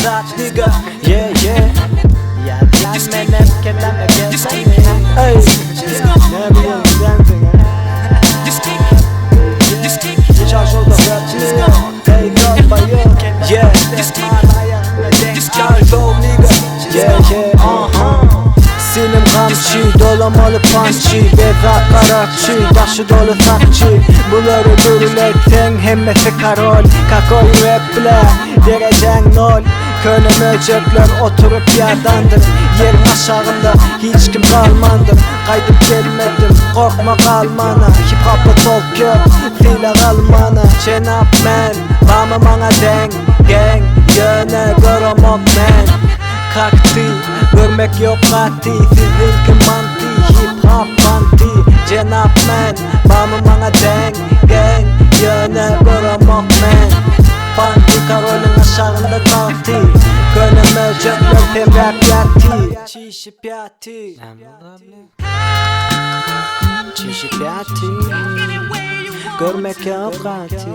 zat nigga. Yeah yeah. Yalanme nefkeleme gezene. Ey. Ne bileyim güzelsin ya. Charge oldu rapçi. Hey girl bayıl. Yeah. Charge ol nigga. Yeah yeah. Silim kamçı, dolamalı pançı, Beza karakçı, taşı dolu sakçı. Bunları durulekten hemmesi karol. Kakol raple, derecen nol. Könüme cepler oturup yerdandır. Yerin aşağında hiç kim kalmandır. Kaydıp gelmedim, korkma kalmana. Hip hop'la talk yok, zile kalmana. Cenap men, bana bana deng, gang. Yöne göremok men. Kalktı, görmek yok kati. Sizinki manti, hip hop panti. Cenap men, bana deng, gang. Yöne göremok men. Panti karolun aşağında kalktı. Gönlüme cepler tebrak yattı. Çişi piyati, çişi piyati. Görmek yok kati.